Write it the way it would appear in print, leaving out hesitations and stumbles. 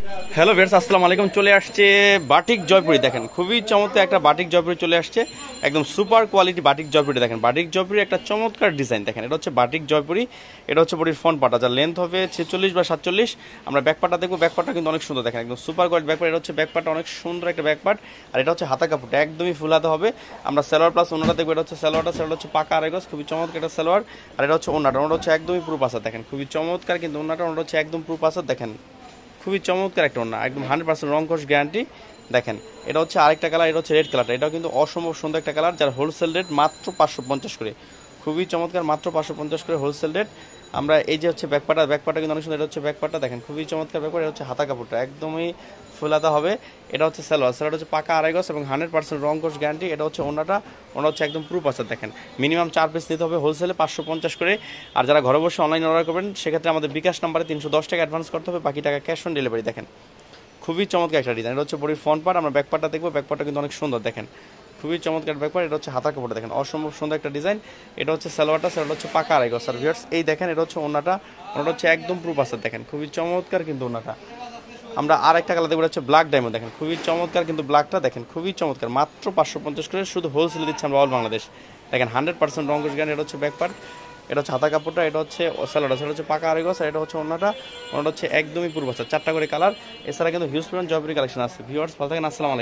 Hello viewers, আসসালামু আলাইকুম। চলে আসছে বাটিক জয়পুরি। দেখেন খুবই চমৎকার একটা বাটিক জয়পুরি চলে আসছে, একদম সুপার কোয়ালিটি বাটিক জয়পুরি। দেখেন বাটিক জয়পুরি একটা চমৎকার ডিজাইন। দেখেন এটা হচ্ছে বাটিক জয়পুরি, এটা হচ্ছে বডির ফ্রন্ট পার্ট, যার লেন্থ হবে 46 বা 47। আমরা ব্যাকপার্টটা দেখবো, ব্যাকপার্টটা কিন্তু অনেক সুন্দর। দেখেন একদম সুপার কোয়ালিটি ব্যাকপার্ট, এটা হচ্ছে ব্যাকপার্টটা অনেক সুন্দর একটা ব্যাকপার্ট। আর এটা হচ্ছে হাতা কাপড়টা একদমই ফুল হাতে হবে। আমরা সালোয়ার প্লাস ওনাটা দেখবো, এটা হচ্ছে সালোয়ারটা, সালোয়ার হচ্ছে পাকা আড়াই গজ, খুবই চমৎকার একটা সালোয়ার। আর এটা হচ্ছে ওনাটা, ওনাটা হচ্ছে একদমই পুরো পাসার। দেখেন খুবই চমৎকার কিন্তু ওনাটা, ওনাটা হচ্ছে একদম পুরো পাসার। দেখেন খুবই চমৎকার একটা ওড়না, একদম 100% রং কস গ্যারান্টি। দেখেন এটা হচ্ছে আরেকটা কালার, এটা হচ্ছে রেড কালারটা, এটাও কিন্তু অসম্ভব সুন্দর একটা কালার, যার হোলসেল রেট মাত্র 550 করে। খুবই চমৎকার, মাত্র 550 করে হোলসেল রেট। আমরা এই যে হচ্ছে ব্যাকপাটা, ব্যাকপাটা কিন্তু অনেক সুন্দর। এটা হচ্ছে ব্যাকপাটা, দেখেন খুবই চমৎকার ব্যাকপাট। এটা হচ্ছে হাতা কাপড়টা একদমই ফুলাতা হবে। এটা হচ্ছে সালোয়ার, সালোয়ার হচ্ছে পাকা আড়াই গজ এবং 100% রং কোর্স গ্যারান্টি। এটা হচ্ছে ওনাটা, ওনা হচ্ছে একদম প্রুফ আছে। দেখেন মিনিমাম 4 পিস নিতে হবে, হোলসেলে 550 করে। আর যারা ঘরে বসে অনলাইন অর্ডার করবেন সেক্ষেত্রে আমাদের বিকাশ নাম্বারে 310 টাকা অ্যাডভান্স করতে হবে, বাকি টাকা ক্যাশ অন ডেলিভারি। দেখেন খুবই চমৎকার একটা ডিজাইন। এটা হচ্ছে বডির ফ্রন্ট পার্ট, আমরা ব্যাকপার্টটা দেখবো, ব্যাকপার্টটা কিন্তু অনেক সুন্দর। দেখেন খুবই চমৎকার ব্যাকপার্ট। এটা হচ্ছে হাতা কাপড়টা, দেখেন অসম্ভব সুন্দর একটা ডিজাইন। এটা হচ্ছে সালোয়ারটা, সালোয়ারটা হচ্ছে পাকা আড়াই গজ। আর ভিউয়ার্স এই দেখেন এটা হচ্ছে ওনাটা, ওনাটা হচ্ছে একদম প্রুফ আছে। দেখেন খুবই চমৎকার কিন্তু ওনাটা। আমরা আর একটা কালার দেখবো, হচ্ছে ব্ল্যাক ডায়মন্ড। দেখেন খুবই চমৎকার কিন্তু ব্ল্যাকটা, দেখেন খুবই চমৎকার, মাত্র 550 করে শুধু হোলসেলে দিচ্ছে আমরা অল বাংলাদেশ। দেখেন 100% রং কোর্স গ্যারান্টি। এটা হচ্ছে ব্যাকপার্ট, এটা হচ্ছে হাতা কাপড়টা, এটা হচ্ছে স্যালোয়ারটা, সেটা হচ্ছে পাকা আড়াই গজ। আর এটা হচ্ছে ওনাটা, ওনাটা হচ্ছে একদমই পূর্ব 4টা করে কালার। এছাড়া কিন্তু হিউজ পরিমাণ জয়পুরি কালেকশন আছে। ভিউয়ার্স ভালো থাকেন, আসসালামু আলাইকুম।